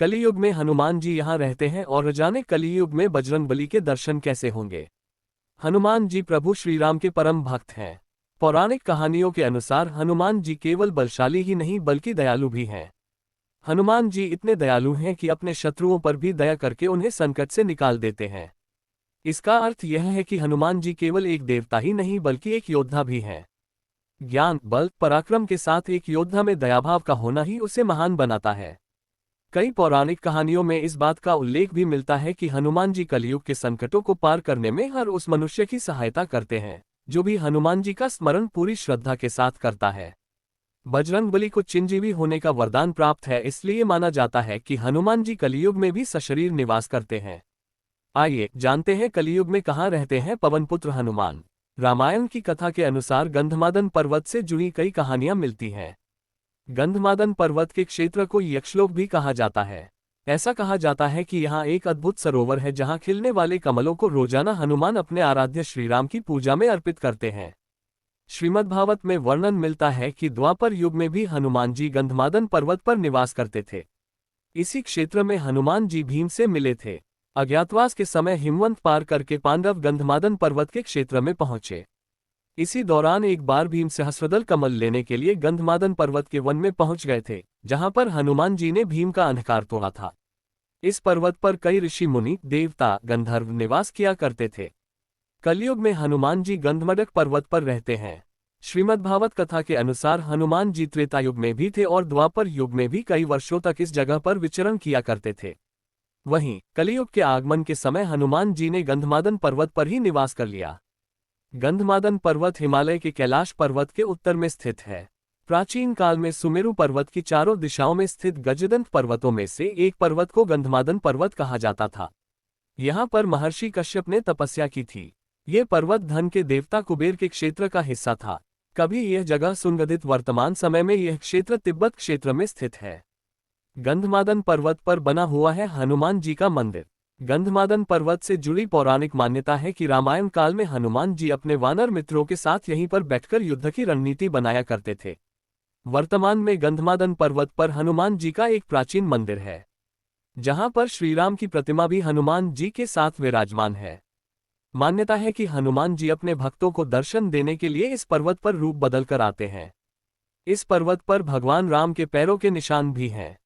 कलियुग में हनुमान जी यहाँ रहते हैं और जाने कलियुग में बजरंगबली के दर्शन कैसे होंगे। हनुमान जी प्रभु श्रीराम के परम भक्त हैं। पौराणिक कहानियों के अनुसार हनुमान जी केवल बलशाली ही नहीं बल्कि दयालु भी हैं। हनुमान जी इतने दयालु हैं कि अपने शत्रुओं पर भी दया करके उन्हें संकट से निकाल देते हैं। इसका अर्थ यह है कि हनुमान जी केवल एक देवता ही नहीं बल्कि एक योद्धा भी हैं। ज्ञान, बल, पराक्रम के साथ एक योद्धा में दयाभाव का होना ही उसे महान बनाता है। कई पौराणिक कहानियों में इस बात का उल्लेख भी मिलता है कि हनुमान जी कलयुग के संकटों को पार करने में हर उस मनुष्य की सहायता करते हैं जो भी हनुमान जी का स्मरण पूरी श्रद्धा के साथ करता है। बजरंगबली को चिरंजीवी होने का वरदान प्राप्त है, इसलिए माना जाता है कि हनुमान जी कलियुग में भी सशरीर निवास करते हैं। आइए जानते हैं कलियुग में कहाँ रहते हैं पवनपुत्र हनुमान। रामायण की कथा के अनुसार गंधमादन पर्वत से जुड़ी कई कहानियां मिलती हैं। गंधमादन पर्वत के क्षेत्र को यक्षलोक भी कहा जाता है। ऐसा कहा जाता है कि यहाँ एक अद्भुत सरोवर है जहाँ खिलने वाले कमलों को रोजाना हनुमान अपने आराध्य श्रीराम की पूजा में अर्पित करते हैं। श्रीमद्भागवत में वर्णन मिलता है कि द्वापर युग में भी हनुमान जी गंधमादन पर्वत पर निवास करते थे। इसी क्षेत्र में हनुमान जी भीम से मिले थे। अज्ञातवास के समय हिमवंत पार करके पांडव गंधमादन पर्वत के क्षेत्र में पहुंचे। इसी दौरान एक बार भीम सहस्रदल कमल लेने के लिए गंधमादन पर्वत के वन में पहुंच गए थे, जहां पर हनुमान जी ने भीम का अंधकार तोड़ा था। इस पर्वत पर कई ऋषि मुनि, देवता, गंधर्व निवास किया करते थे। कलयुग में हनुमान जी गंधमडक पर्वत पर रहते हैं। श्रीमद्भागवत कथा के अनुसार हनुमान जी त्रेता युग में भी थे और द्वापर युग में भी कई वर्षों तक इस जगह पर विचरण किया करते थे। वहीं कलियुग के आगमन के समय हनुमान जी ने गंधमादन पर्वत पर ही निवास कर लिया। गंधमादन पर्वत हिमालय के कैलाश पर्वत के उत्तर में स्थित है। प्राचीन काल में सुमेरु पर्वत की चारों दिशाओं में स्थित गजदंत पर्वतों में से एक पर्वत को गंधमादन पर्वत कहा जाता था। यहाँ पर महर्षि कश्यप ने तपस्या की थी। ये पर्वत धन के देवता कुबेर के क्षेत्र का हिस्सा था। कभी यह जगह सुगंधित, वर्तमान समय में यह क्षेत्र तिब्बत क्षेत्र में स्थित है। गंधमादन पर्वत पर बना हुआ है हनुमान जी का मंदिर। गंधमादन पर्वत से जुड़ी पौराणिक मान्यता है कि रामायण काल में हनुमान जी अपने वानर मित्रों के साथ यहीं पर बैठकर युद्ध की रणनीति बनाया करते थे। वर्तमान में गंधमादन पर्वत पर हनुमान जी का एक प्राचीन मंदिर है, जहां पर श्रीराम की प्रतिमा भी हनुमान जी के साथ विराजमान है। मान्यता है कि हनुमान जी अपने भक्तों को दर्शन देने के लिए इस पर्वत पर रूप बदल कर आते हैं। इस पर्वत पर भगवान राम के पैरों के निशान भी हैं।